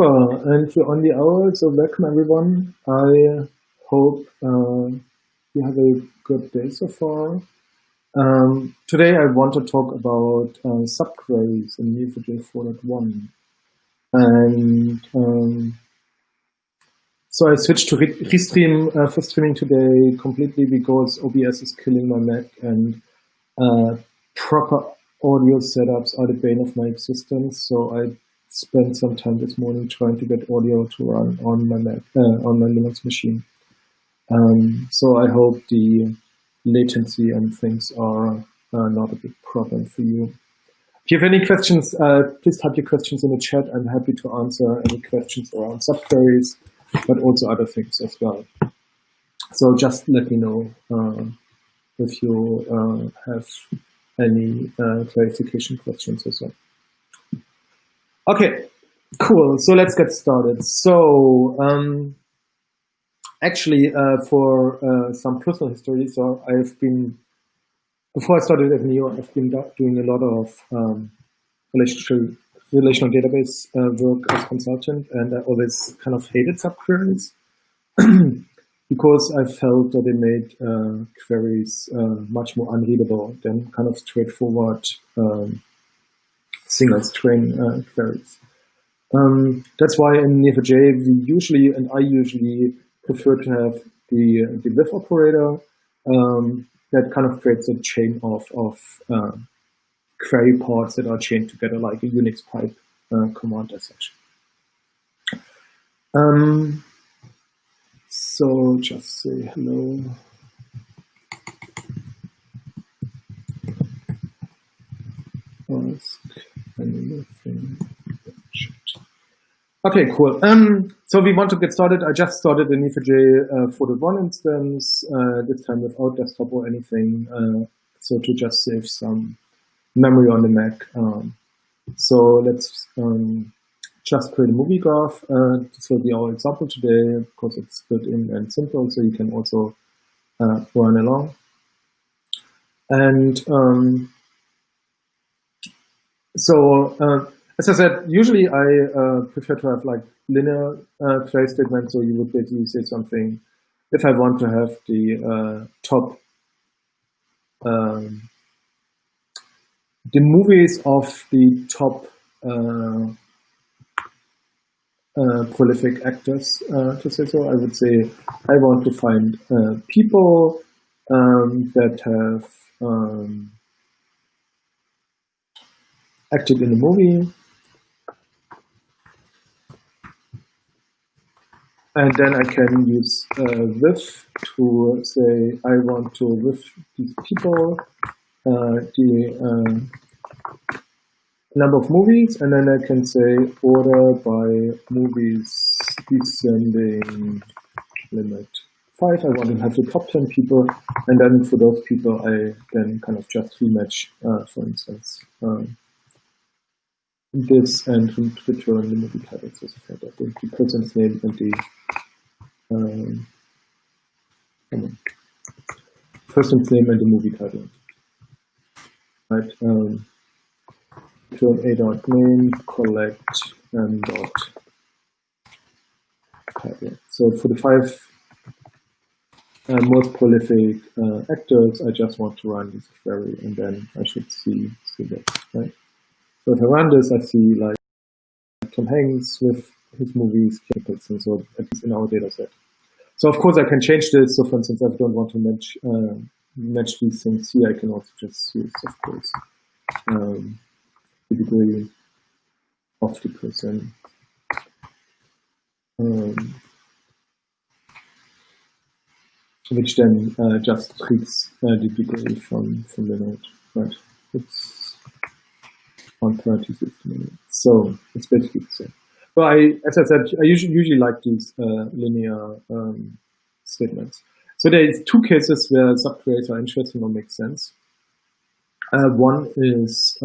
Super, and we're on the hour, so welcome everyone. I hope you have a good day so far. Today I want to talk about subqueries in Neo4j 4.1. And so I switched to Restream for streaming today completely because OBS is killing my Mac, and proper audio setups are the bane of my existence. So I spent some time this morning trying to get audio to run on my Mac, on my Linux machine. So I hope the latency and things are not a big problem for you. If you have any questions, please type your questions in the chat. I'm happy to answer any questions around subqueries, but also other things as well. So just let me know if you have any clarification questions as well. Okay, cool. So let's get started. So actually, for some personal history, so before I started at Neo, I've been doing a lot of relational database work as consultant, and I always kind of hated subqueries because I felt that they made queries much more unreadable than kind of straightforward single string queries. That's why in Neo4j we usually, and I usually, prefer to have the with operator that kind of creates a chain of query parts that are chained together like a Unix pipe command as such. So just say hello. Ask anything. Okay, cool. So we want to get started. I just started the Neo4j 4.1 instance, this time without desktop or anything, so to just save some memory on the Mac. So let's just create a movie graph. This will be our example today because it's built-in and simple, so you can also run along. And as I said, usually I prefer to have like linear query statements, so you would basically say something. If I want to have the top, the movies of the top prolific actors, to say so, I would say I want to find people that have acted in a movie. And then I can use with to say I want to with these people the number of movies, and then I can say order by movies descending limit 5. I want to have the top 10 people, and then for those people I then kind of just rematch, for instance, this and return the movie titles, as I said, the person's name and the person's name and the movie title. Right. Return a dot name, collect and dot title. So for the 5 most prolific actors, I just want to run this query, and then I should see this, right? So if I run this, I see like Tom Hanks with his movies, and so at least in our data set. So of course I can change this. So for instance, if I don't want to match these things here, I can also just use, of course, the degree of the person. Which then just treats the degree from the node, right? It's 130 minutes. So it's basically the same. Well, as I said, I usually like these linear statements. So there's 2 cases where subqueries are interesting or make sense. One is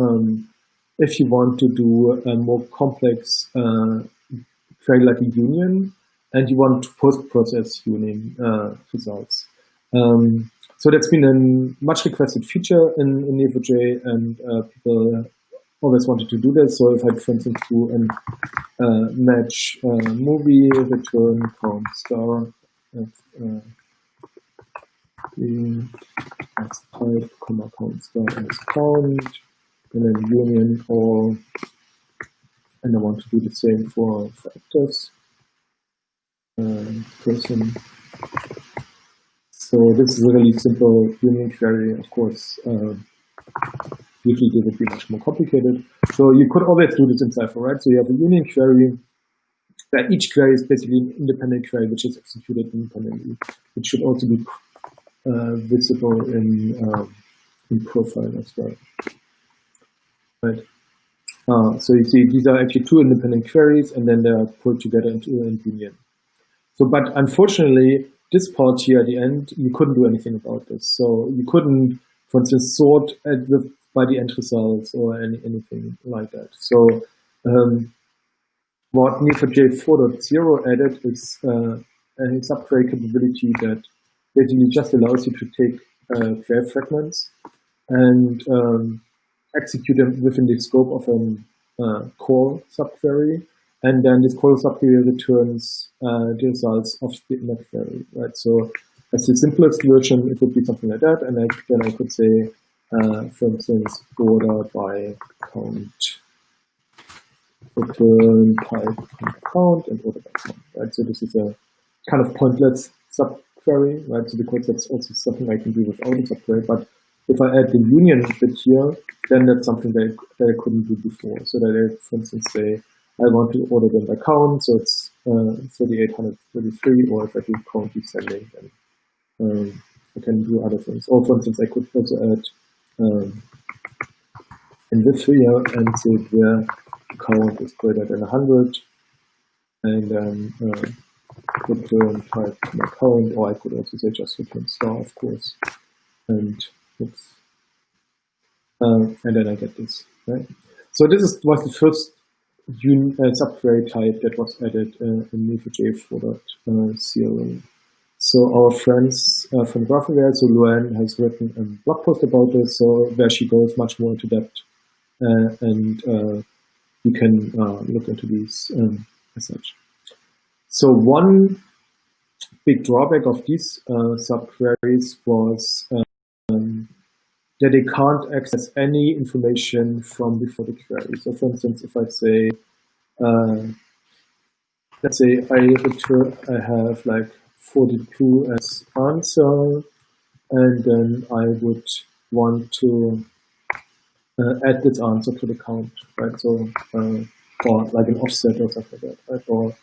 if you want to do a more complex query like a union, and you want to post-process union results. So that's been a much requested feature in Neo4j, and people always wanted to do this. So if I, for instance, do a match movie, return count star as type, comma count star as count, and then union all, and I want to do the same for actors, person. So this is a really simple union query. Of course, usually they would be much more complicated. So you could always do this in Cypher, right? So you have a union query, that each query is basically an independent query which is executed independently. It should also be visible in profile as well. Right. So you see these are actually two independent queries, and then they are pulled together into a union. So, but unfortunately, this part here at the end, you couldn't do anything about this. So you couldn't, for instance, sort by the end results or anything like that. So what Neo4j 4.0 added is a subquery capability that basically just allows you to take query fragments and execute them within the scope of a call subquery. And then this call subquery returns the results of the inner query, right? So as the simplest version, it would be something like that. And then I could say, for instance, order by count, return type count, and order by count, right? So this is a kind of pointless subquery, right? So because that's also something I can do without a subquery. But if I add the union bit here, then that's something that I couldn't do before. So that I, for instance, say, I want to order them by count, so it's 3833, or if I do count descending, then I can do other things. Or for instance, I could also add in this here and say where count is greater than 100, and then return type count, or I could also say just return star, of course, and oops, and then I get this, right? So this was the first subquery type that was added in Neo4j 4.0. So our friends from Graphware, so Luann has written a blog post about this, so where she goes much more into depth, and you can look into these as such. So one big drawback of these subqueries was that they can't access any information from before the query. So for instance, if I say, let's say I have like 42 as answer, and then I would want to add this answer to the count, right? So, or like an offset or something like that, right? Or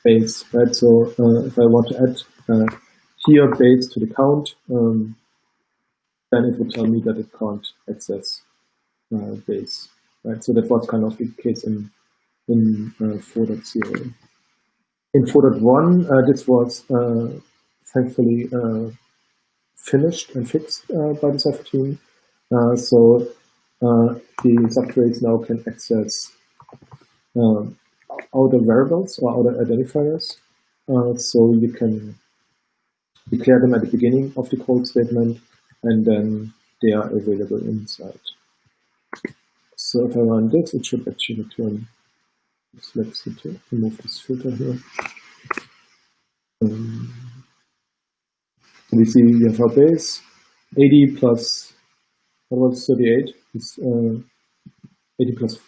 base, right? So if I want to add here base to the count, then it would tell me that it can't access base, right? So that was kind of the case in 4.0. In 4.1, this was thankfully finished and fixed by the Cypher team. So the subqueries now can access outer variables or outer identifiers. So you can declare them at the beginning of the code statement, and then they are available inside. So if I run this, it should actually return. Let's remove this filter here. We see we have our base 80 plus, what was 38? Is 80 plus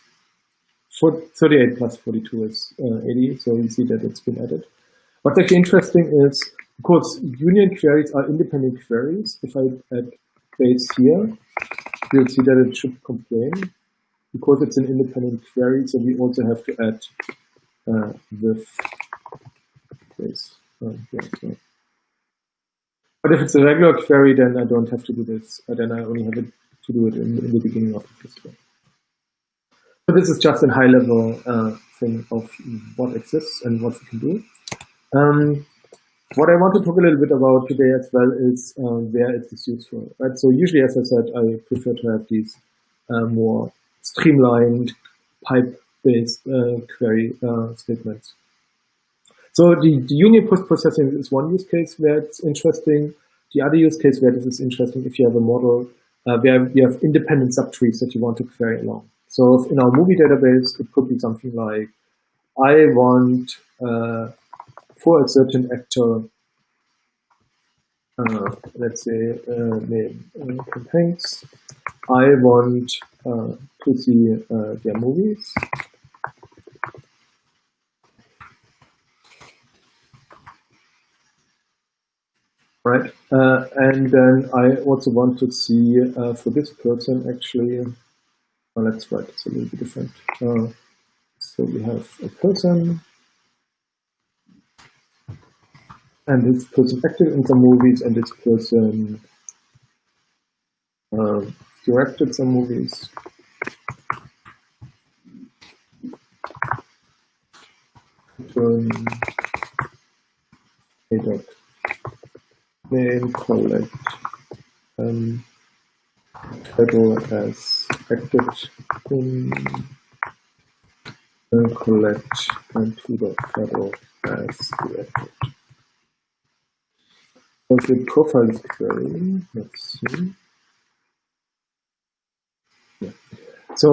38 plus 42 is 80. So you see that it's been added. What's actually interesting is, of course, union queries are independent queries. If I add base here, you'll see that it should complain because it's an independent query. So we also have to add with base. But if it's a regular query, then I don't have to do this. Then I only have to do it in the beginning of the history. So this is just a high-level thing of what exists and what we can do. What I want to talk a little bit about today as well is where it is useful. Right? So usually, as I said, I prefer to have these more streamlined pipe-based query statements. So the union post-processing is one use case where it's interesting. The other use case where this is interesting, if you have a model we have independent subtrees that you want to query along. So in our movie database, it could be something like, I want for a certain actor, let's say name Tom Hanks, I want to see their movies. Right, and then I also want to see for this person actually, let's write this a little bit different. So we have a person, and this person acted in some movies, and this person directed some movies. A dot name collect title as acted in collect and to dot title as directed. Okay, profile query. Let's see. Yeah. So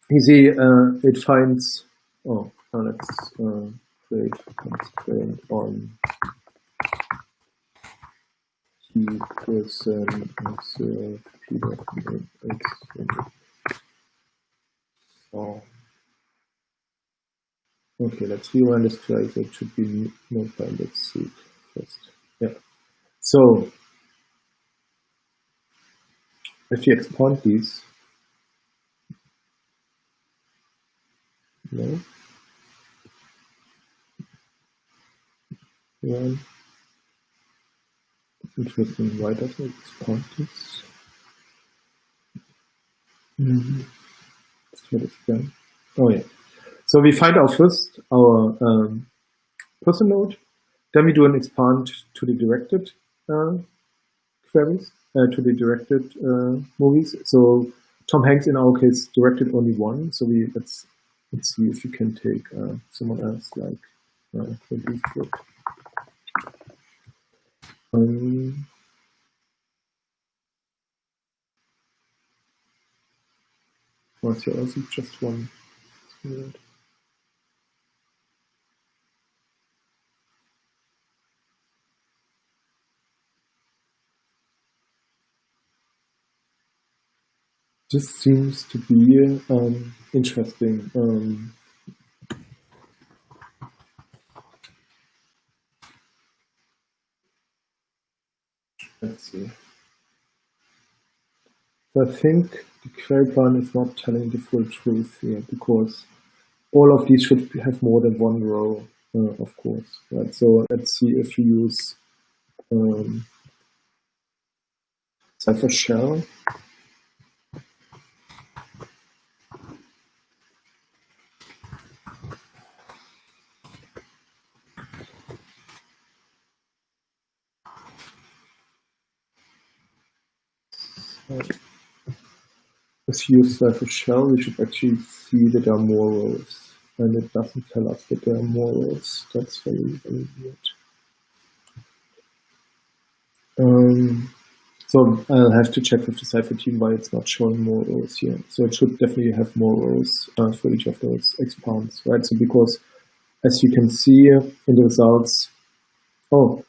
you see, it finds. Oh, let's create constraint on key person as Peter. Oh. Okay, let's rerun this twice. So it should be no file. Let's see first. Yeah. So if you expand these, no. Run. Interesting. Why doesn't it expand this? Let's try this again. Oh yeah. So we find our first person node, then we do an expand to the directed queries, to the directed movies. So Tom Hanks in our case directed only one. So let's see if we can take someone else like Clint Eastwood. What's your also just one? This seems to be interesting. Let's see. So I think the query plan is not telling the full truth here, because all of these should have more than one row, of course. Right? So let's see if we use Cypher shell. If we use Cypher shell, we should actually see that there are more rows, and it doesn't tell us that there are more rows. That's very, very weird. So I'll have to check with the Cypher team why it's not showing more rows here. So it should definitely have more rows for each of those expands, right? So because as you can see in the results, oh,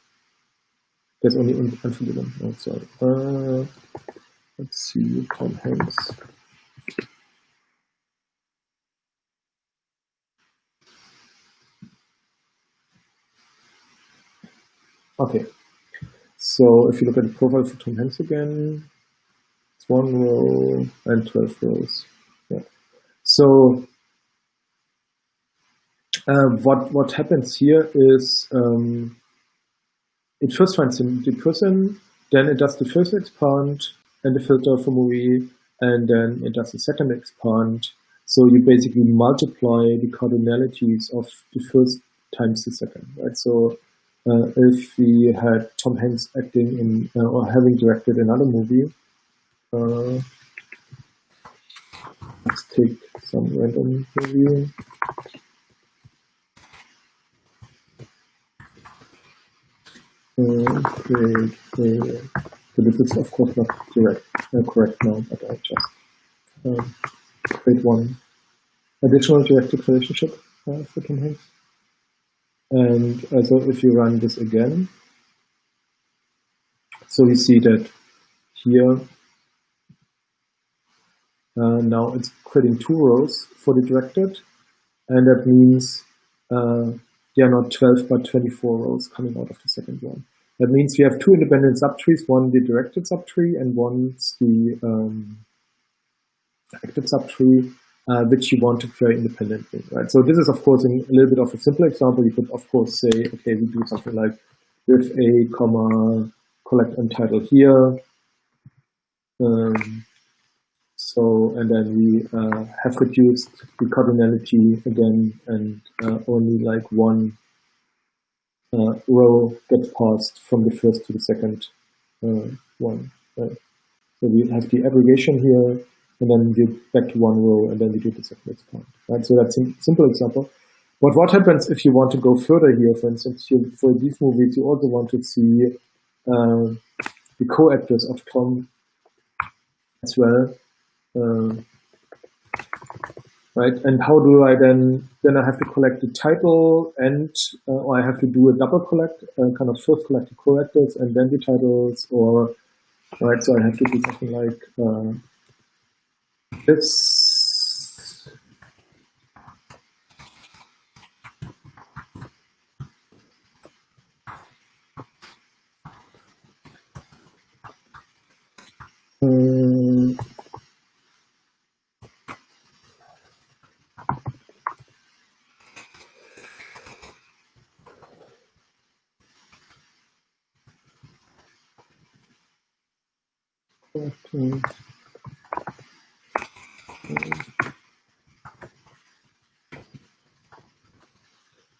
there's only unforbidden. Oh, sorry. Let's see, Tom Hanks. Okay. So if you look at the profile for Tom Hanks again, it's 1 row and 12 rows. Yeah. So what happens here is it first finds the person, then it does the first expand and the filter for movie, and then it does the second expand. So you basically multiply the cardinalities of the first times the second, right? So if we had Tom Hanks acting in or having directed another movie, let's take some random movie. Create a So this is of course not correct now, but I just create one additional directed relationship for Tom Hanks. And so if you run this again, so we see that here now it's creating 2 rows for the directed, and that means there are not 12 but 24 rows coming out of the second one. That means we have 2 independent subtrees, one the directed subtree and one's the active subtree, which you want to create independently, right? So this is of course a little bit of a simple example. You could of course say, okay, we do something like with a comma collect and title here. So, and then we have reduced the cardinality again, and only like one row gets passed from the first to the second one. Right? So we have the aggregation here, and then we back to one row, and then we do the second expand. Right? So that's a simple example. But what happens if you want to go further here? For instance, for these movies, you also want to see the co-actors of Tom as well. Right, and how do I then I have to collect the title, and or I have to do a double collect, kind of first collect the co-actors and then the titles, or right, so I have to do something like this.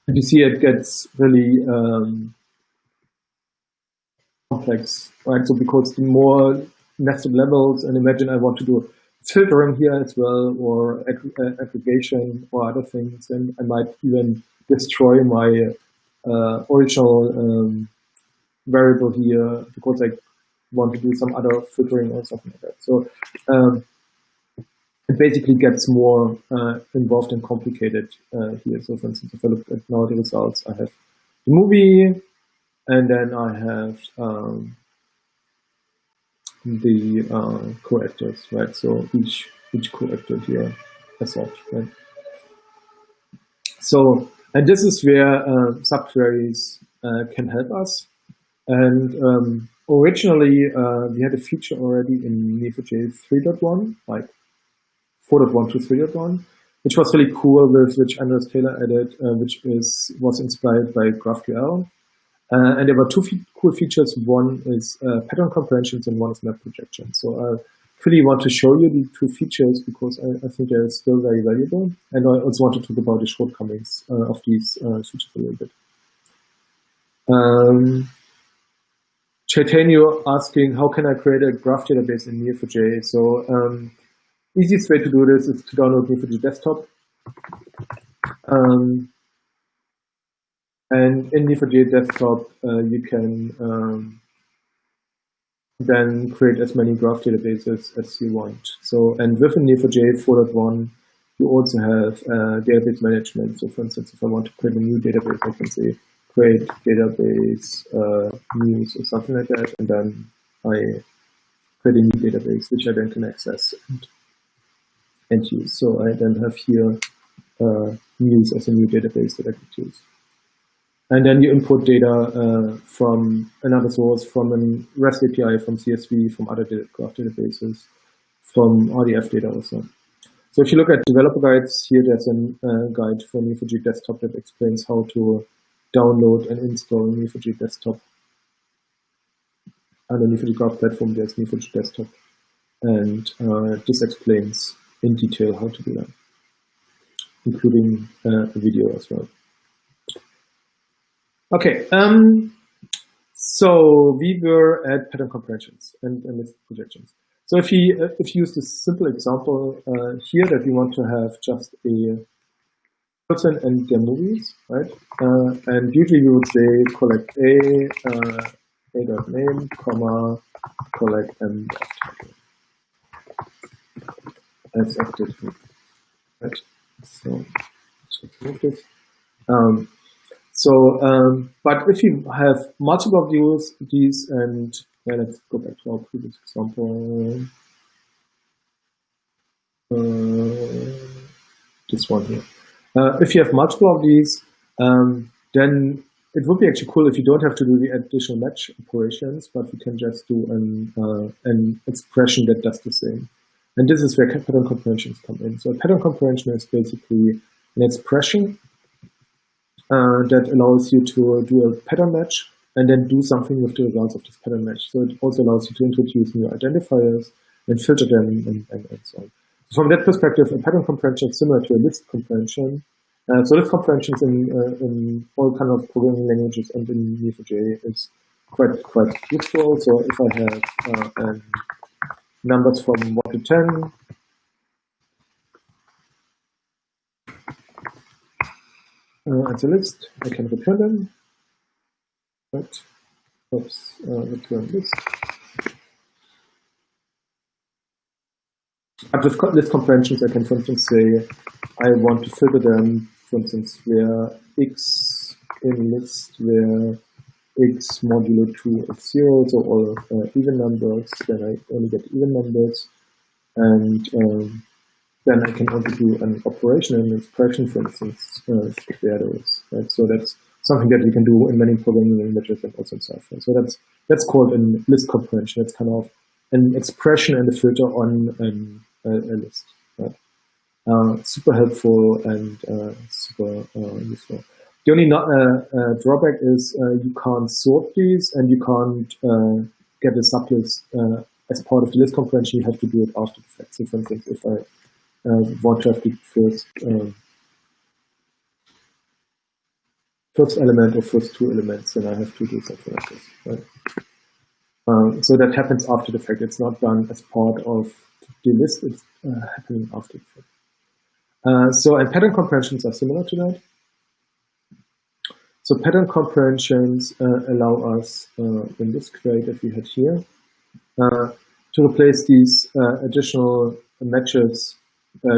You see it gets really complex, right? So because the more nested levels, and imagine I want to do filtering here as well, or aggregation or other things, and I might even destroy my original variable here because I want to do some other filtering or something like that. So it basically gets more involved and complicated here. So for instance, if I look at now the results, I have the movie, and then I have the co-actors, right? So each co-actor here as such, right? So, and this is where subqueries can help us. And originally, we had a feature already in Neo4j 3.1, like 4.1 to 3.1, which was really cool, with which Andreas Taylor added, which was inspired by GraphQL. And there were 2 cool features. One is pattern comprehensions, and one is map projection. So I really want to show you the 2 features because I think they're still very valuable. And I also want to talk about the shortcomings of these features a little bit. Chaitanya asking, how can I create a graph database in Neo4j? So easiest way to do this is to download Neo4j desktop. And in Neo4j desktop, you can then create as many graph databases as you want. So, and within Neo4j 4.1, you also have database management. So for instance, if I want to create a new database, I can say create database news or something like that, and then I create a new database, which I then can access and use. So I then have here news as a new database that I could use. And then you import data from another source, from a REST API, from CSV, from other graph databases, from RDF data also. So if you look at developer guides, here there's a guide for Neo4j desktop that explains how to download and install Neo4j desktop. And the Neo4j graph platform, there's Neo4j desktop. And this explains in detail how to do that, including a video as well. Okay, so we were at pattern comprehensions and list projections. So if you use this simple example here, that we want to have just a person and their movies, right? And usually we would say collect A, a.name, comma, collect m as active. Right. So let's remove this. But if you have multiple of these, and let's go back to our previous example. This one here. If you have multiple of these, then it would be actually cool if you don't have to do the additional match operations, but you can just do an expression that does the same. And this is where pattern comprehensions come in. So a pattern comprehension is basically an expression that allows you to do a pattern match and then do something with the results of this pattern match. So it also allows you to introduce new identifiers and filter them and so on. So from that perspective, a pattern comprehension is similar to a list comprehension. So list comprehensions in all kind of programming languages and in Neo4j is quite useful. So if I have numbers from 1 to 10, as a list, I can return them. Right. Oops, return list. But with list comprehensions, I can, for instance, say I want to filter them, for instance, where x in list, where x modulo 2 is 0, so all even numbers, then I only get even numbers. And then I can also do an operation and an expression, for instance, square those. Right? So that's something that you can do in many programming languages and also in software. So that's called a list comprehension. It's kind of an expression and a filter on a list. Right? Super helpful and super useful. The only drawback is you can't sort these and you can't get a sublist as part of the list comprehension. You have to do it after the fact. So for instance, if I want to have the first element or first two elements, then I have to do something like this. Right? So that happens after the fact. It's not done as part of the list. It's happening after the fact. So and pattern comprehensions are similar to that. So pattern comprehensions allow us in this query that we had here to replace these additional matches by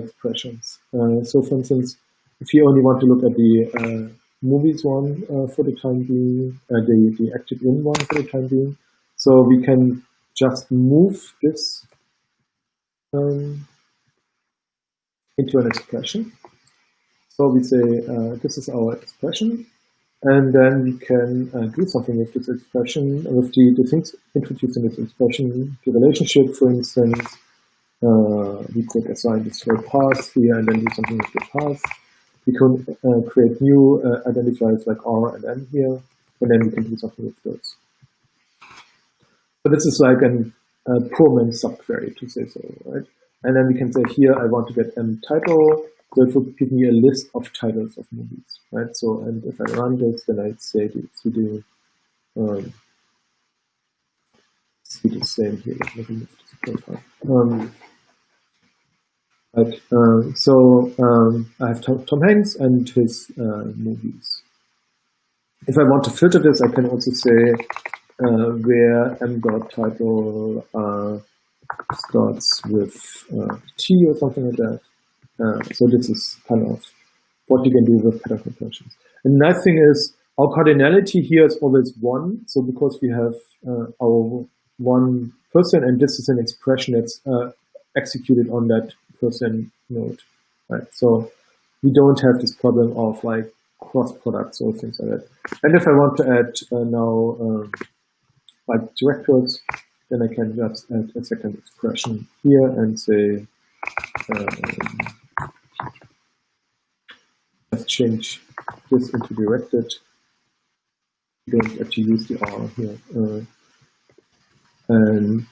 expressions. So for instance, if you only want to look at the movies one for the time being, the active in one for the time being, so we can just move this into an expression. So we say this is our expression, and then we can do something with this expression, with the things introduced in this expression, the relationship, for instance. We could assign this to a path here and then do something with the path. We could create new identifiers like R and M here, and then we can do something with those. So this is like a Pullman subquery, to say so, right? And then we can say here, I want to get M title. So it would give me a list of titles of movies, right? So, and if I run this, then I say see the same here. Let me move this profile. I have Tom Hanks and his movies. If I want to filter this, I can also say where m.title starts with T or something like that. So this is kind of what you can do with pattern comprehensions. And the nice thing is our cardinality here is always 1. So because we have our one person, and this is an expression that's executed on that person node, right? So we don't have this problem of like cross products or things like that. And if I want to add now like directors, then I can just add a second expression here and say let's change this into directed. We don't actually use the R here. And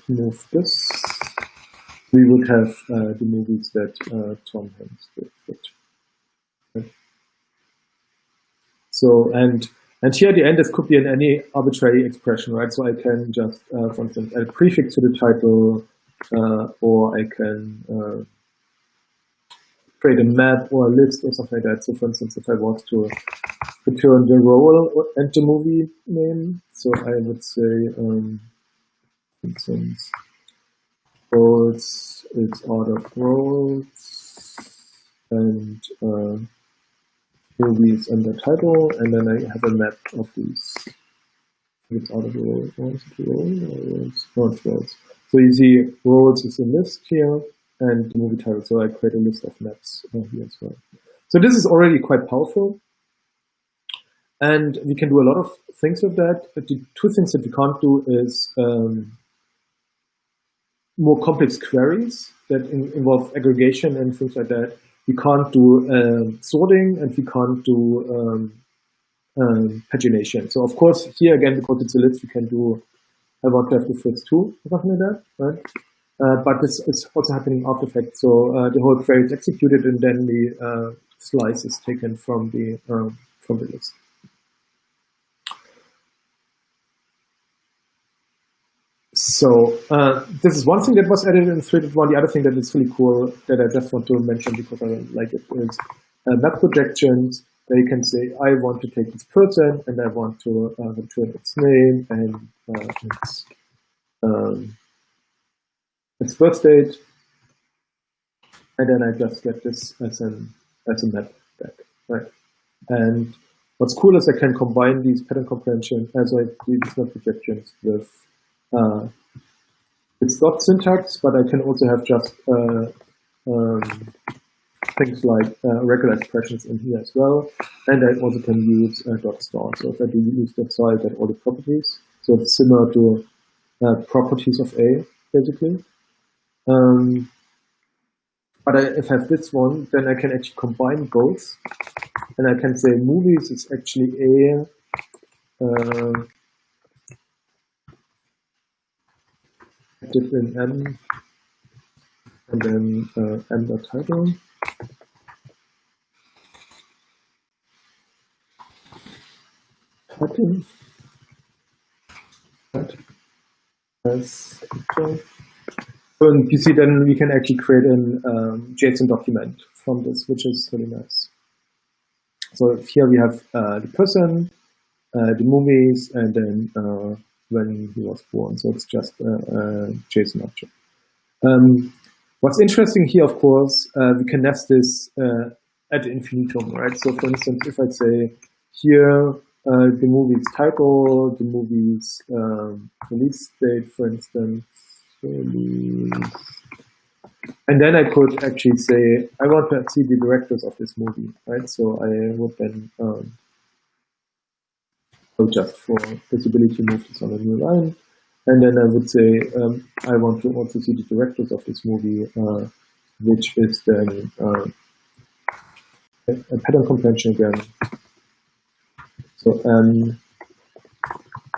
move this. We would have the movies that Tom Hanks did. Okay. So and here at the end, this could be in any arbitrary expression, right? So I can just, for instance, add a prefix to the title, or I can create a map or a list or something like that. So for instance, if I was to return the role and the movie name. So I would say, for instance, roles, it's ordered roles, and movies under title, and then I have a map of these. It's ordered roles, roles. So you see, roles is a list here, and the movie title. So I create a list of maps here as well. So this is already quite powerful. And we can do a lot of things with that. But the two things that we can't do is more complex queries that involve aggregation and things like that. We can't do sorting, and we can't do pagination. So of course, here again, because it's a list, we can do, I want to have the first two, something like that, right? But this is also happening after the fact. So the whole query is executed, and then the slice is taken from the list. So this is one thing that was added in 3.1. The other thing that is really cool that I just want to mention because I like it is map projections. There you can say, I want to take this person and I want to return its name and its birth date, and then I just get this as a map back, right? And what's cool is I can combine these pattern comprehension as I do these map projections with it's dot syntax, but I can also have just things like regular expressions in here as well, and I also can use dot star. So if I do use dot star, I get all the properties. So it's similar to properties of A, basically. But if I have this one, then I can actually combine both, and I can say movies is actually A. Did in M, and then M the title. Title. Right. As and you see, then we can actually create a JSON document from this, which is really nice. So here we have the person, the movies, and then when he was born. So it's just a JSON object. What's interesting here, of course, we can nest this ad infinitum, right? So for instance, if I say here, the movie's title, the movie's release date, for instance, release. And then I could actually say, I want to see the directors of this movie, right? So I would then just for visibility move this on a new line. And then I would say, I want to also see the directors of this movie, which is then a pattern comprehension again. So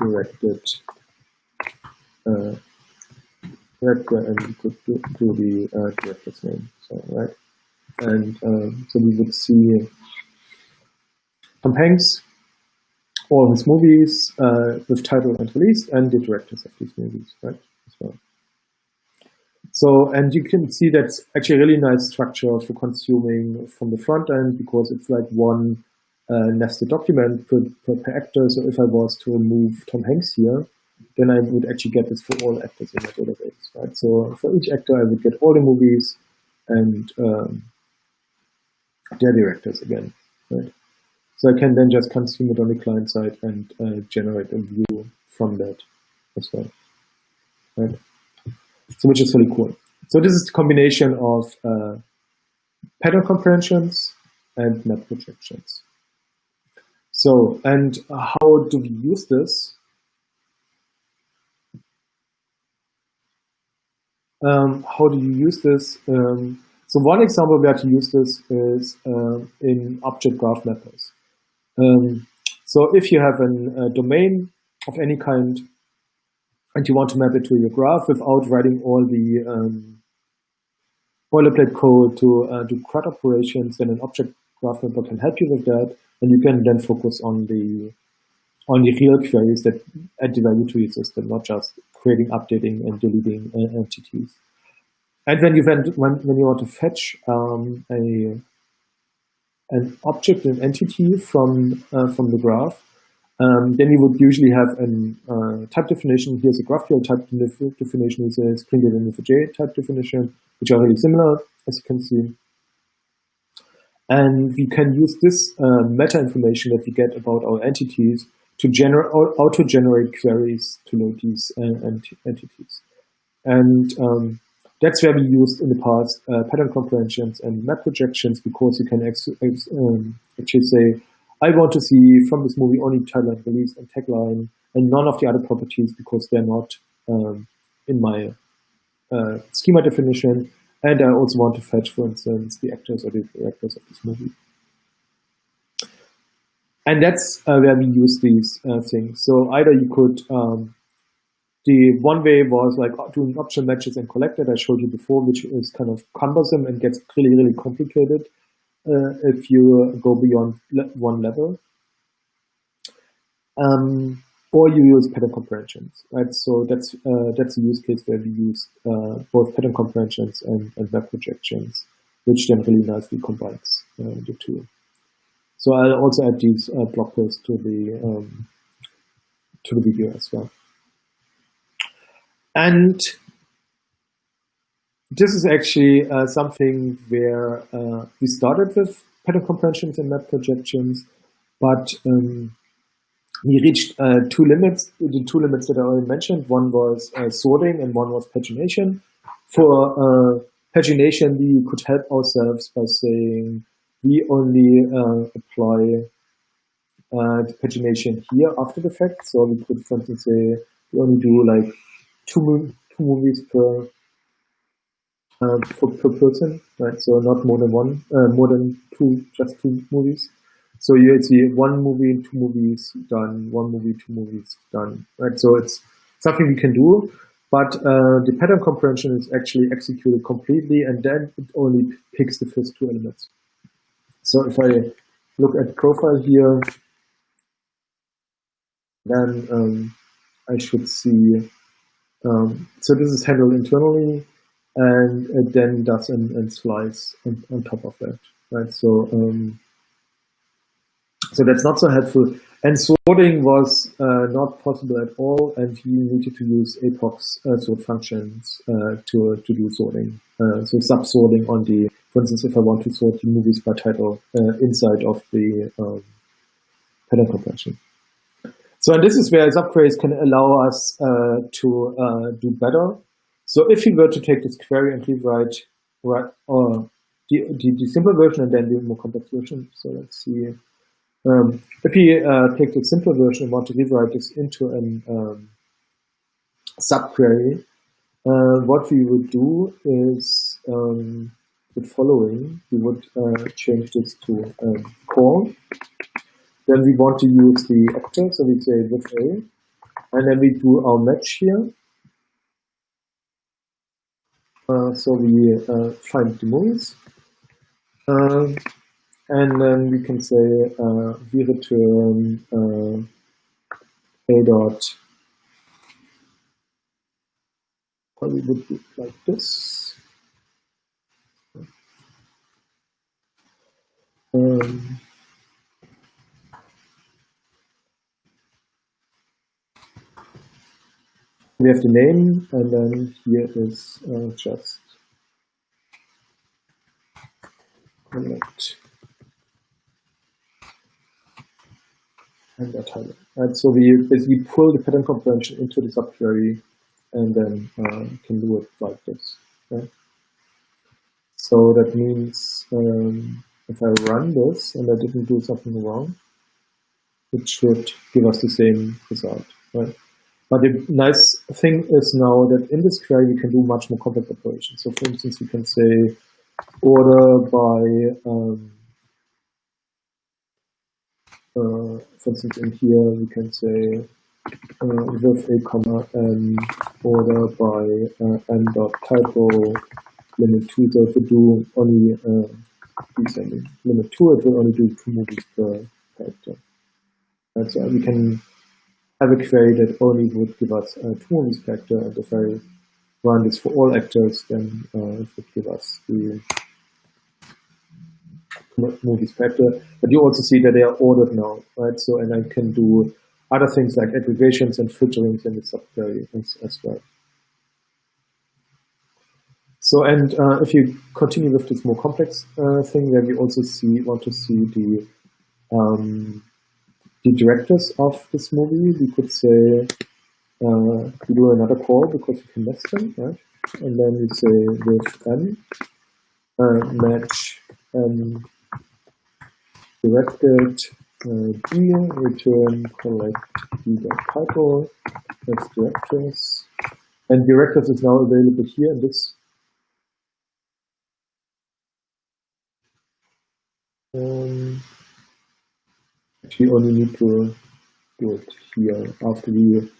directed director, and we could do the director's name. So right, and so we would see Tom Hanks, all his movies with title and release, and the directors of these movies, right, as well. So, and you can see that's actually a really nice structure for consuming from the front end, because it's like one nested document per actor. So if I was to remove Tom Hanks here, then I would actually get this for all actors in my database, right? So for each actor, I would get all the movies and their directors again, right? So I can then just consume it on the client side and generate a view from that as well, right? So which is really cool. So this is the combination of pattern comprehensions and map projections. So, and how do we use this? How do you use this? So one example where to use this is in object graph mappers. So if you have a domain of any kind and you want to map it to your graph without writing all the boilerplate code to do CRUD operations, then an object graph mapper can help you with that, and you can then focus on the real queries that add the value to your system, not just creating, updating, and deleting entities. And when you want to fetch a an object, an entity from the graph, then you would usually have a type definition. Here's a GraphQL type definition. Here's a string data Neo4j type definition, which are really similar, as you can see. And we can use this meta information that we get about our entities to auto-generate queries to load these entities. And that's where we used in the past pattern comprehensions and map projections, because you can actually say, I want to see from this movie only title and release and tagline, and none of the other properties because they're not in my schema definition. And I also want to fetch, for instance, the actors or the directors of this movie. And that's where we use these things. So either you could, the one way was like doing optional matches and collect that I showed you before, which is kind of cumbersome and gets really, really complicated if you go beyond one level. Or you use pattern comprehensions, right? So that's a use case where we use both pattern comprehensions and map projections, which then really nicely combines the two. So I'll also add these blog posts to the video as well. And this is actually something where we started with pattern comprehensions and map projections, but we reached two limits, the two limits that I already mentioned. One was sorting and one was pagination. For pagination, we could help ourselves by saying we only apply the pagination here after the fact. So we could, for instance, say we only do like two movies per person, right? So not more than one, more than two, just two movies. So you see one movie, two movies done, one movie, two movies done, right? So it's something we can do, but the pattern comprehension is actually executed completely, and then it only picks the first two elements. So if I look at profile here, then I should see, so this is handled internally, and it then does and slice on top of that, right? So that's not so helpful. And sorting was not possible at all, and you needed to use apox sort functions to do sorting. So sub-sorting on the, for instance, if I want to sort the movies by title inside of the pattern comprehension. So and this is where subqueries can allow us to do better. So if you were to take this query and rewrite the simple version and then the more complex version, so let's see. If we take the simple version and want to rewrite this into a subquery, what we would do is the following. We would change this to call. Then we want to use the actor, so we say with A, and then we do our match here. So we find the movies. And then we can say we return a dot. Well, we would do it like this. We have the name, and then here is just connect. And that title. Right, so we basically pull the pattern comprehension into the subquery, and then can do it like this. Right? So that means if I run this and I didn't do something wrong, it should give us the same result. Right? But the nice thing is now that in this query we can do much more complex operations. So for instance, we can say order by for instance, in here we can say with a comma n order by n dot typo limit 2. So if we do only limit 2, it will only do 2 movies per character. And so we can have a query that only would give us 2 movies per actor, and if I run this for all actors, then it would give us the movies factor, but you also see that they are ordered now, right? So, and I can do other things like aggregations and filterings in the subquery as well. So, and if you continue with this more complex thing, then you also want to see the directors of this movie. We could say we do another call because we can nest them, right? And then we say with n match directed d return collect d.title. That's directors, and directors is now available here in this. Actually, only need to do it here after we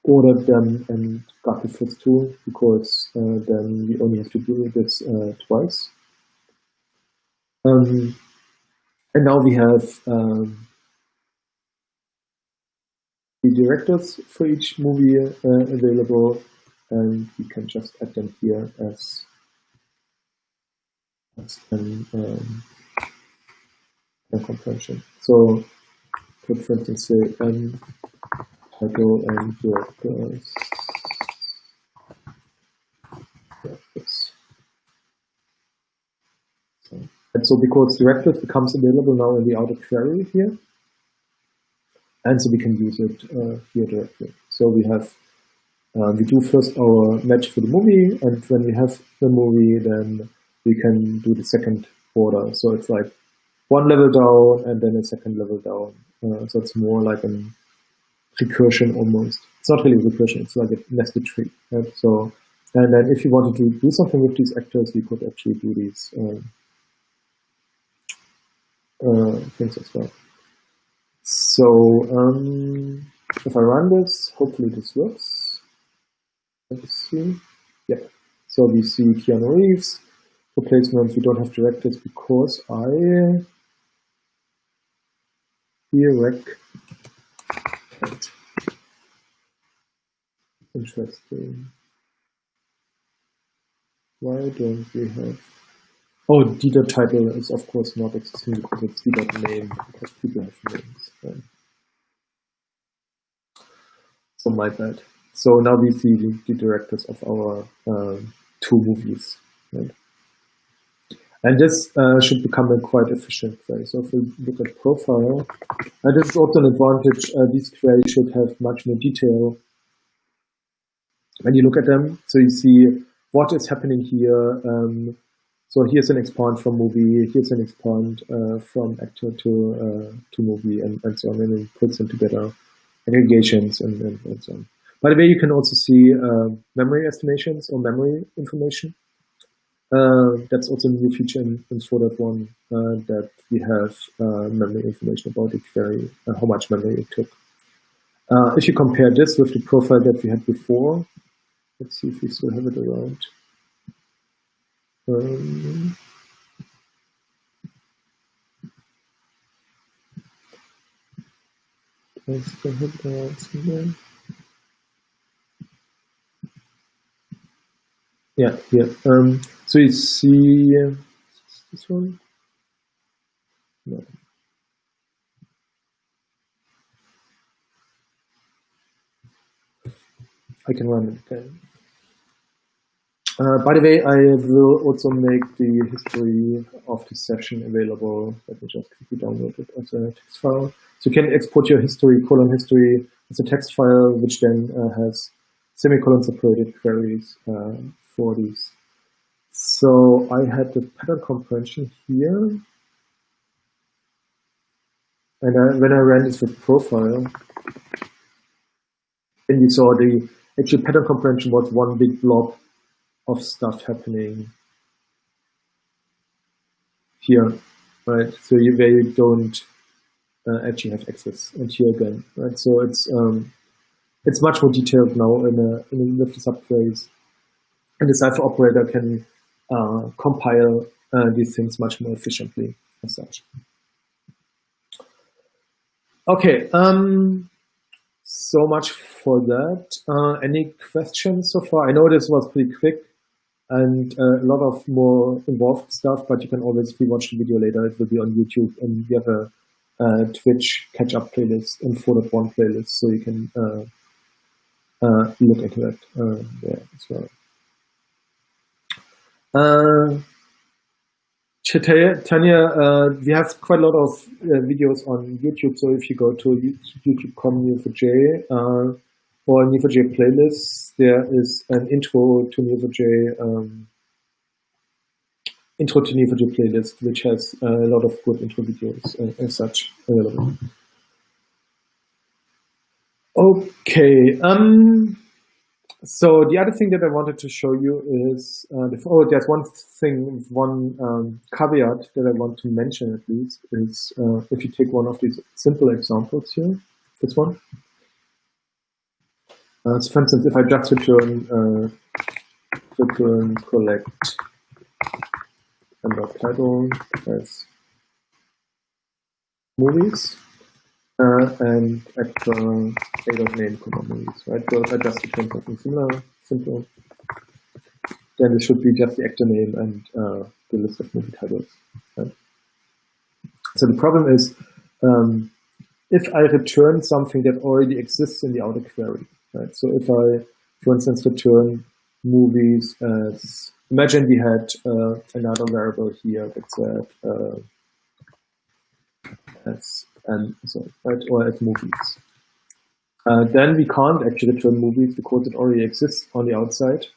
ordered them and got the first two, because then we only have to do this twice. And now we have the directors for each movie available, and we can just add them here as a comprehension. So, could for instance say title and directors. And so because directors becomes available now in the outer query here, and so we can use it here directly. So we have we do first our match for the movie, and when we have the movie, then we can do the second order. So it's like one level down and then a second level down. So it's more like a recursion almost. It's not really recursion, it's like a nested tree. Right? So, and then if you wanted to do something with these actors, we could actually do these things as well. So if I run this, hopefully this works. Let's see. Yeah. So we see Keanu Reeves. Replacement, we don't have directors because I direct. Interesting. Why don't we have? Oh, d.title is of course not existing because it's d.name, because people have names. Right? So my bad. So now we see the directors of our two movies. Right? And this should become a quite efficient query. So if we look at profile, and this is also an advantage, these queries should have much more detail. When you look at them, so you see what is happening here. So here's an expand from movie, here's an expand from actor to movie, and so on, and then puts them together, aggregations, and so on. By the way, you can also see memory estimations or memory information. That's also a new feature in 4.1 that we have memory information about the query, how much memory it took. If you compare this with the profile that we had before, let's see if we still have it around. Yeah, here. So you see this one? No. I can run it again. By the way, I will also make the history of this session available. Let me just quickly download it as a text file. So you can export your history, history as a text file, which then has semicolon separated queries for these. So I had the pattern comprehension here. And when I ran this with profile, then you saw the actual pattern comprehension was one big blob of stuff happening here, right? So where you don't actually have access, and here again, right? So it's much more detailed now in the subqueries, and the cipher operator can compile these things much more efficiently as such. Okay, so much for that. Any questions so far? I know this was pretty quick. and a lot of more involved stuff, but you can always rewatch the video later. It will be on YouTube, and we have a Twitch catch-up playlist and 4.1 playlist, so you can look into it there as well. Tanya, we have quite a lot of videos on YouTube, so if you go to youtube.com Neo4j or Neo4j playlists, there is an intro to Neo4j playlist, which has a lot of good intro videos as such available. Okay. So the other thing that I wanted to show you is, there's one thing, one caveat that I want to mention at least, is if you take one of these simple examples here, this one. So for instance, if I just return collect and title as movies, and actor a.name, movies, right? So if I just return something simple, then it should be just the actor name and the list of movie titles. Right? So the problem is, if I return something that already exists in the outer query, right? So if I, for instance, return movies as, imagine we had another variable here that said or as movies. Then we can't actually return movies because it already exists on the outside.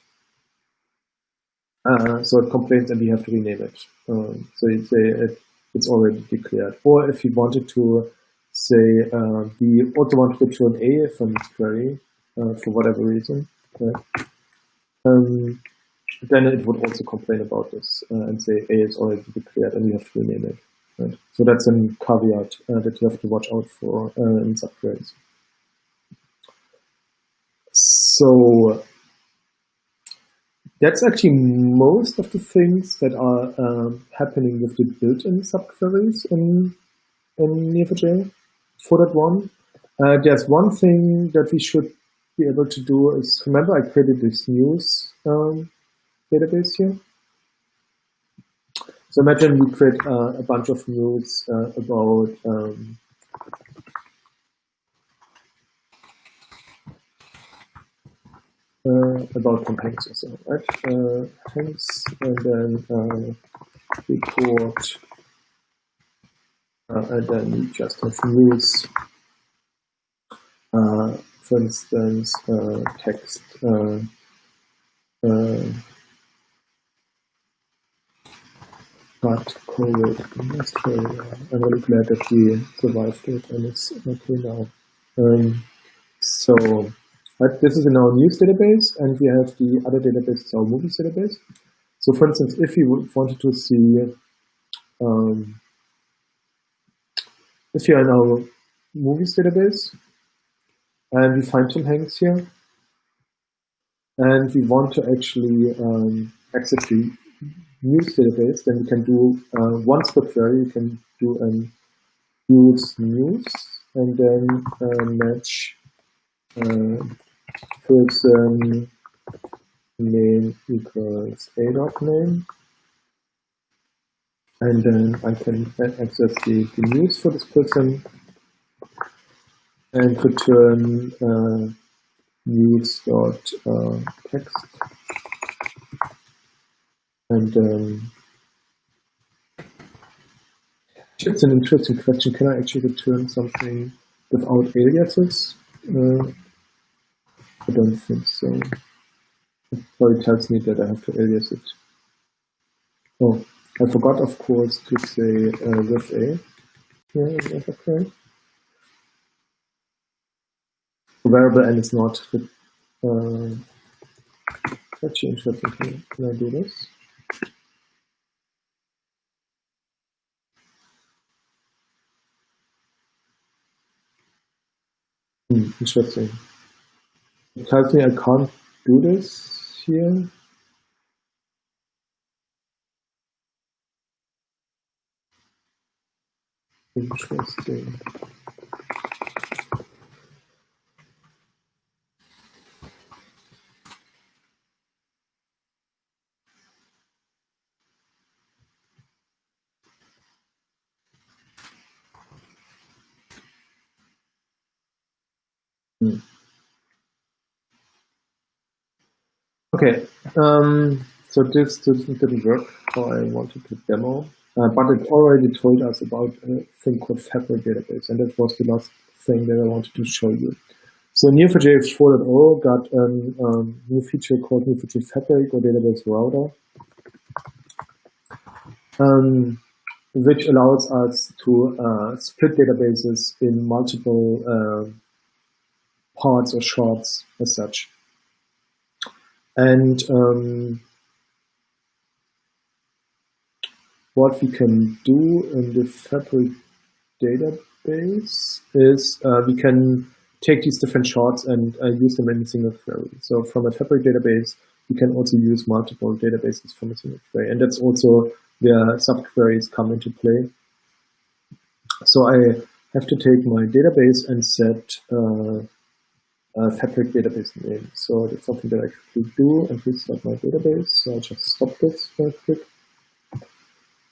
So it complains and we have to rename it. So you'd say it's already declared. Or if you wanted to say we also want to return A from this query for whatever reason, then it would also complain about this and say A is already declared and we have to rename it. Right? So that's a caveat that you have to watch out for in subqueries. So that's actually most of the things that are happening with the built-in subqueries in Neo4j 4.1. There's one thing that we should be able to do is, remember I created this news database here. So imagine we create a bunch of news about Tom Hanks or so, right? Hanks, and then report, and then we just have news. For instance, text. But COVID in Australia. I'm really glad that we survived it and it's okay now. So this is in our news database, and we have the other database, our movies database. So for instance, if you wanted to see, if you're in our movies database and we find Tom Hanks here, and we want to actually access the news database, then we can do one subquery. You can do an use news and then match person name equals a.name, and then I can access the news for this person and return news.text. And it's an interesting question. Can I actually return something without aliases? I don't think so. It probably tells me that I have to alias it. Oh, I forgot, of course, to say with a. Yeah, is that correct? The variable n is not. Actually interesting. Can I do this? Interesting. It tells me I can't do this here. Interesting. Okay, so this didn't work how I wanted to demo, but it already told us about a thing called Fabric database, and that was the last thing that I wanted to show you. So Neo4j 4.0 got a new feature called Neo4j Fabric or Database Router, which allows us to split databases in multiple parts or shards as such. And what we can do in the Fabric database is we can take these different shards and use them in a single query. So from a Fabric database, we can also use multiple databases from a single query. And that's also where subqueries come into play. So I have to take my database and set a Fabric database name. So that's something that I could do and restart my database. So I'll just stop this very quick.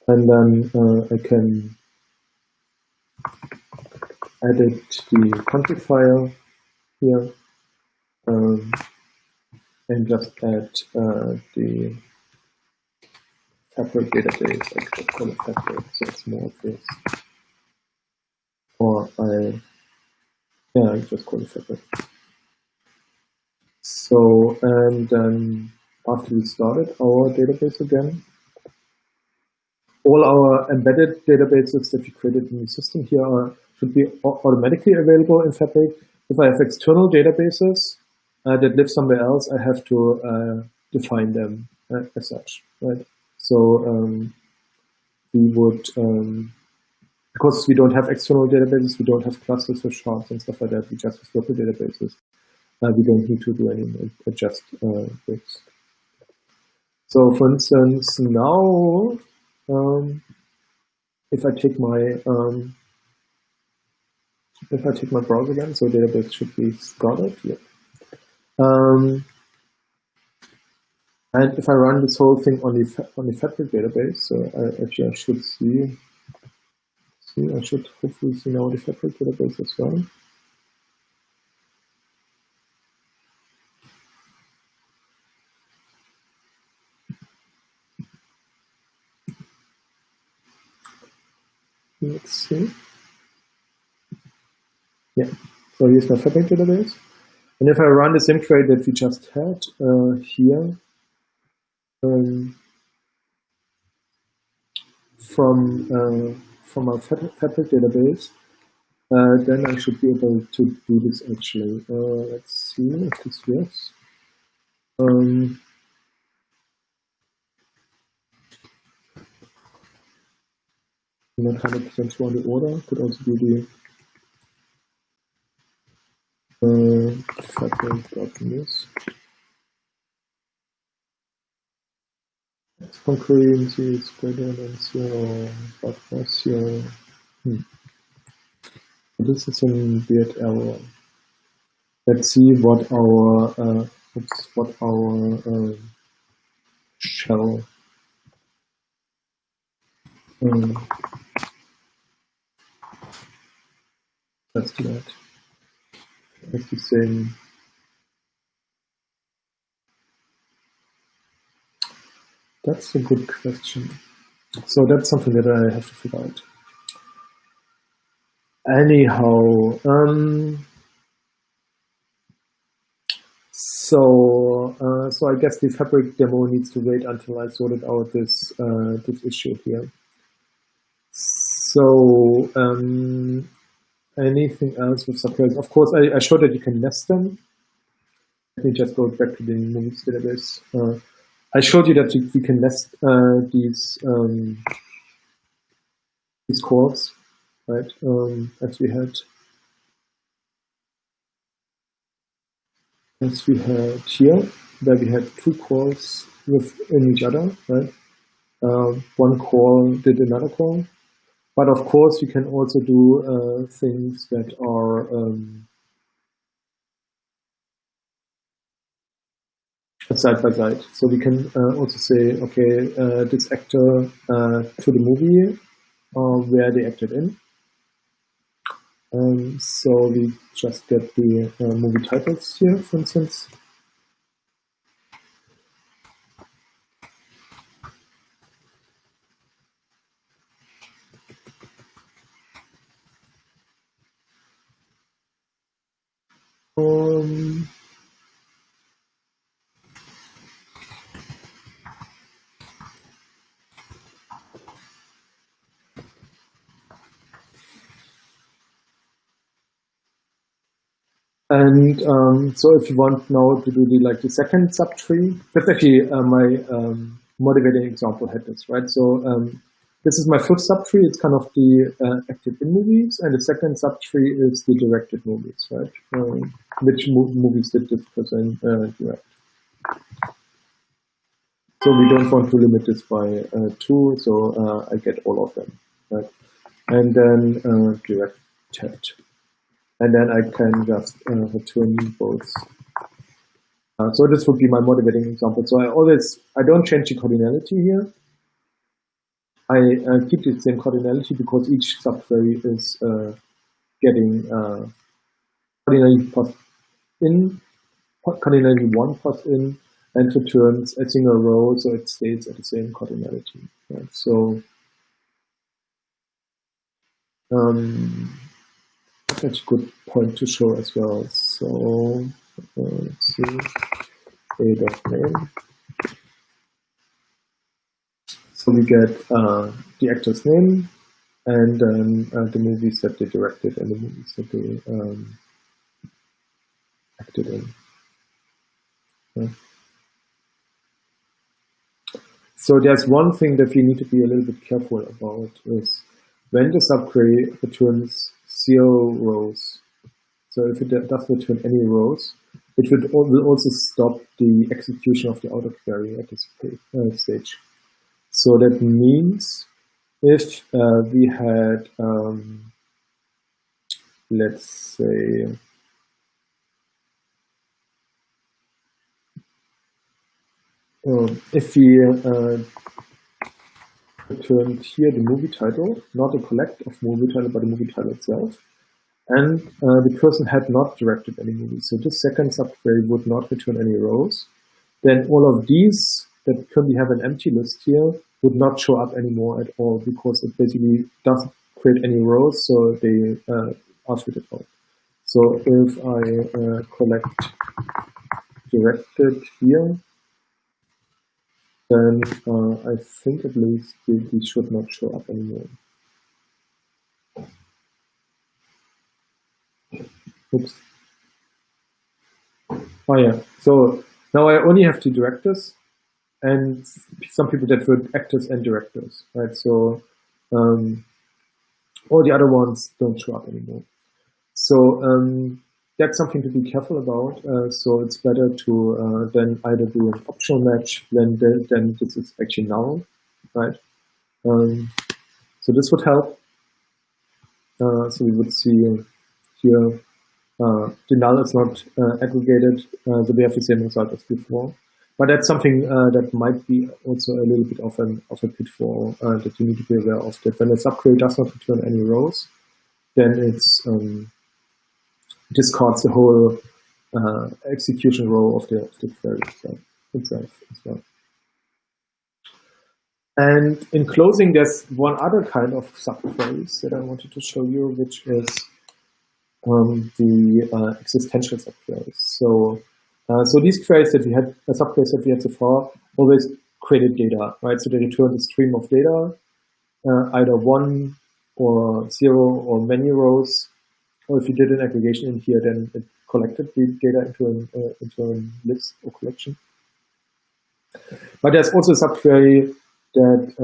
And then I can edit the config file here and just add the Fabric database. I could call it Fabric, so it's more of this. Or I just call it Fabric. So, and then after we started our database again, all our embedded databases that we created in the system here should be automatically available in Fabric. If I have external databases that live somewhere else, I have to define them as such, right? So we would, because we don't have external databases, we don't have clusters of shards and stuff like that, we just have local databases. We don't need to do any adjust bits. So for instance, now, if I take my browser again, so database should be started. Yep. And if I run this whole thing on the Fabric database, so actually I should see. I should hopefully see now the Fabric database as well. Let's see. Yeah, so here's my Fabric database. And if I run the same query that we just had here, from our Fabric database, then I should be able to do this actually. Let's see if this works. Not 100% sure on the order. Could also be the Fabric.news. Concurrency is greater than 0, but was 0. This is a weird error. Let's see what our shell. Let's do that. It's the same. That's a good question. So that's something that I have to figure out. Anyhow, so I guess the Fabric demo needs to wait until I sorted out this this issue here. So anything else with subqueries? Of course, I showed that you can nest them. Let me just go back to the movies database. I showed you that we can nest these calls, right? As we had here, where we had two calls within each other, right? One call did another call. But of course, we can also do things that are side by side. So we can also say, okay, this actor to the movie where they acted in. So we just get the movie titles here, for instance. And so if you want now to do the second subtree, that's actually my motivating example had this, right? So this is my first subtree. It's kind of the active in movies, and the second subtree is the directed movies, right? Which movies did this person direct? So we don't want to limit this by 2, so I get all of them, right? And then directed. And then I can just return both. So this would be my motivating example. So I don't change the cardinality here. I keep the same cardinality because each subquery is getting cardinality passed in, cardinality 1 passed in, and returns a single row, so it stays at the same cardinality. Right? So that's a good point to show as well. So let's see, a.name. So we get the actor's name, and then the movies that they directed and the movies that they acted in. Yeah. So there's one thing that we need to be a little bit careful about is when the subquery returns 0 rows. So if it doesn't return any rows, it will also stop the execution of the outer query at this stage. So that means if we had, let's say, if we returned here the movie title, not a collect of movie title, but the movie title itself, and the person had not directed any movies, so this second subquery would not return any rows, then all of these that currently have an empty list here would not show up anymore at all because it basically doesn't create any rows, so they are filtered out. So if I collect directed here, then I think at least these should not show up anymore. Oops. Oh yeah, so now I only have 2 directors and some people that were actors and directors, right? So all the other ones don't show up anymore. So that's something to be careful about. So it's better to then either do an optional match, then this is actually null, right? So this would help. So we would see here the null is not aggregated, so we have the same result as before. But that's something that might be also a little bit of a pitfall that you need to be aware of. That when a subquery does not return any rows, then it's discards the whole execution row of the query itself as well. And in closing, there's one other kind of subqueries that I wanted to show you, which is the existential subqueries. So these queries that we had, subqueries that we had so far, always created data, right? So they return a stream of data, either 1 or 0 or many rows. Or if you did an aggregation in here, then it collected the data into a list or collection. But there's also a subquery that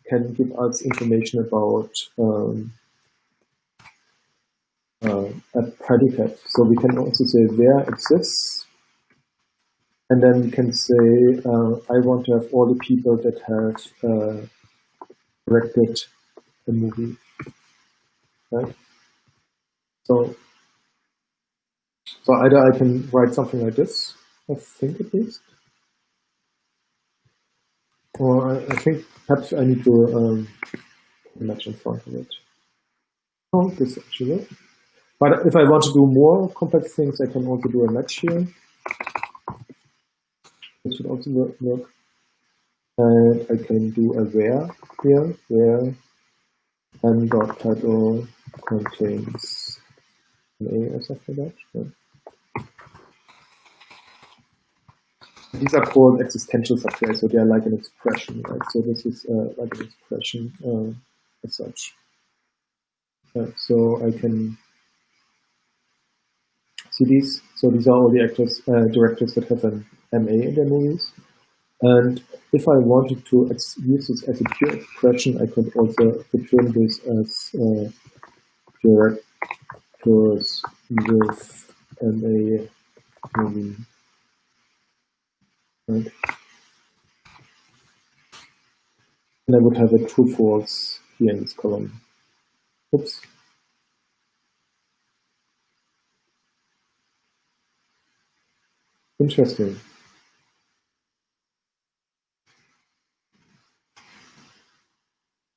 can give us information about a predicate. So we can also say where exists, and then we can say I want to have all the people that have directed a movie, right? So either I can write something like this, I think at least, or I think perhaps I need to image in front of it. Oh, this actually works. But if I want to do more complex things, I can also do a match here. This should also work. And I can do a where here, where m.title contains an A or something like that. Yeah. These are called existential subqueries, so they are like an expression, right? So this is like an expression as such. So I can see these. So these are all the directors that have an MA in their movies. And if I wanted to use this as a pure expression, I could also return this as directors with MA movie. Right? And I would have a true false here in this column. Oops. Interesting.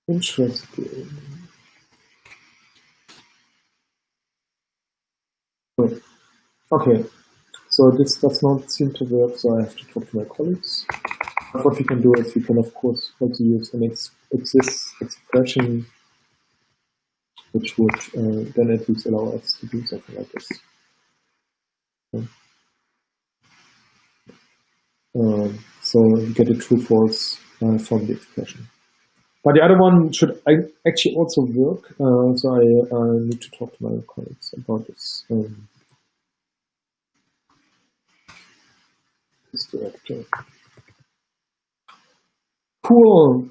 Interesting. Wait. Okay. So this does not seem to work, so I have to talk to my colleagues. But what we can do is we can, of course, also use an exists expression which would then at least allow us to do something like this. So you get a true false from the expression. But the other one should actually also work. So I need to talk to my colleagues about this. This director. Cool.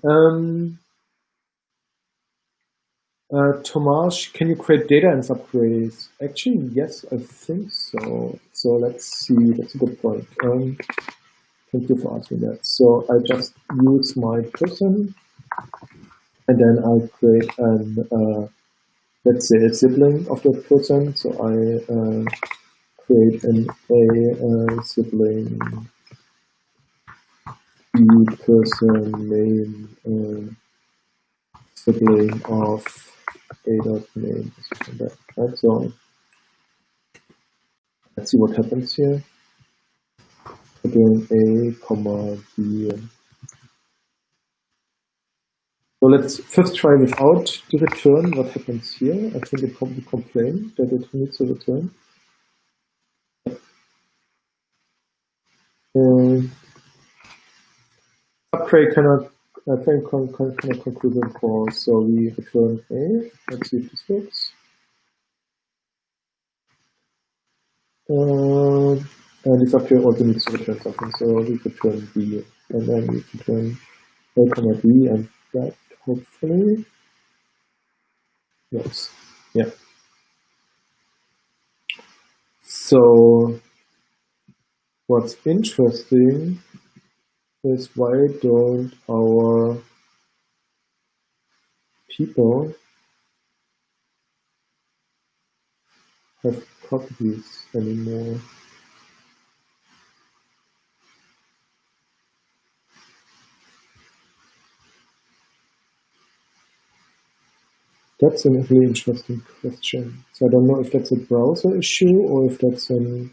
Tomasz, can you create data in subqueries? Actually, yes, I think so. So let's see. That's a good point. Thank you for asking that. So I just use my person, and then I create an, let's say, a sibling of that person. So I create an A sibling B person name sibling of A.name, something like that. Right? So let's see what happens here. Again, A, comma, B. So let's first try without the return. What happens here? I think it probably complains that it needs a return. Subquery cannot conclusion call, so we return A. Let's see if this works. And the subquery also needs to return something, so we return B, and then we return A, comma B, and that hopefully works. Yeah. So what's interesting is why don't our people have properties anymore? That's a really interesting question. So I don't know if that's a browser issue or if that's an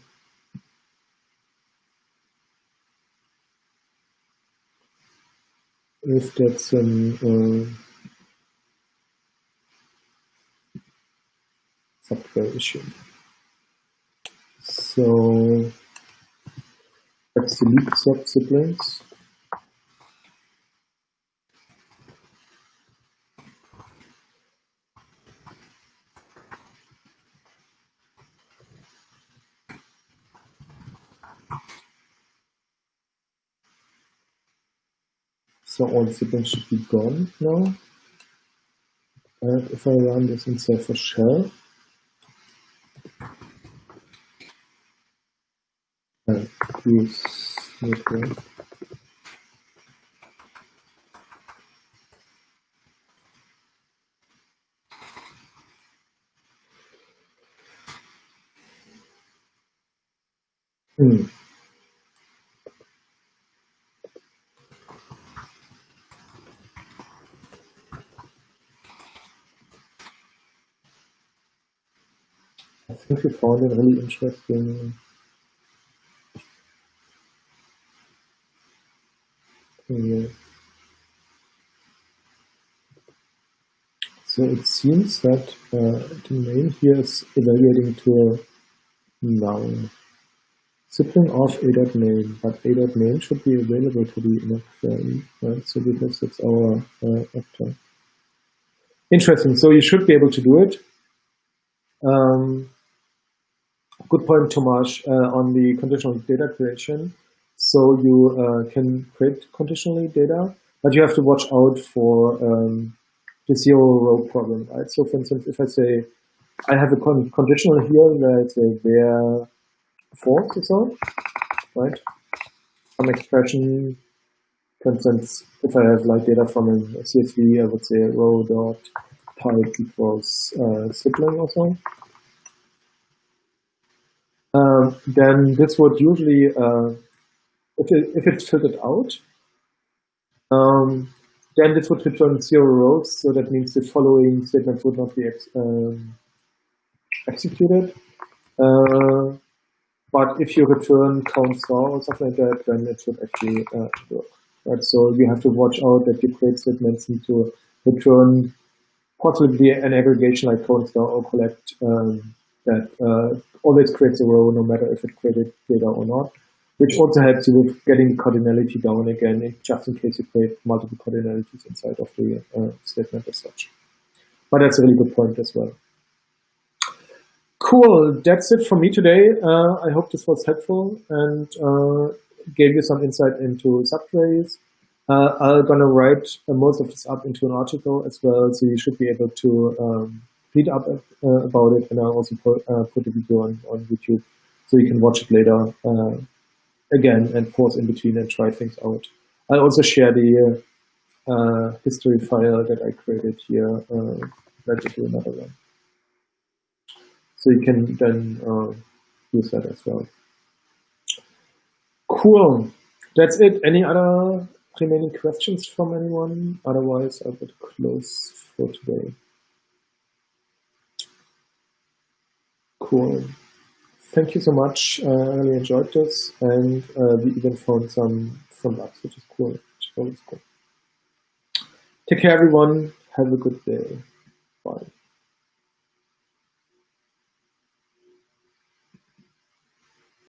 subquery issue. So let's delete sub-siblings. So all the siblings should be gone now. And if I run this inside for shell, and use network. I think we found a really interesting thing here. So it seems that the name here is evaluating to a noun. Sibling of a.name, but a.name should be available to the inner query, right? So because it's our actor. Interesting. So you should be able to do it. Good point, Tomasz, on the conditional data creation. So you can create conditionally data, but you have to watch out for the zero row problem, right? So for instance, if I say, I have a conditional here where I say where false or so, right? Some expression, for instance, if I have like data from a CSV, I would say row dot type equals sibling or so. Then this would usually, if it's filtered out, then this would return 0 rows. So that means the following statement would not be executed. But if you return count star or something like that, then it should actually work. Right? So you have to watch out that your create statements need to return possibly an aggregation like count star or collect that always creates a row no matter if it created data or not, which also helps you with getting cardinality down again, just in case you create multiple cardinalities inside of the statement as such. But that's a really good point as well. Cool, that's it from me today. I hope this was helpful and gave you some insight into subqueries. I'm gonna write most of this up into an article as well, so you should be able to read up about it, and I'll also put a video on YouTube, so you can watch it later again and pause in between and try things out. I'll also share the history file that I created here. Let's do another one. So you can then use that as well. Cool. That's it. Any other remaining questions from anyone? Otherwise, I would close for today. Cool. Thank you so much. I really enjoyed this, and we even found some bugs, which is cool. Which is always cool. Take care, everyone. Have a good day. Bye.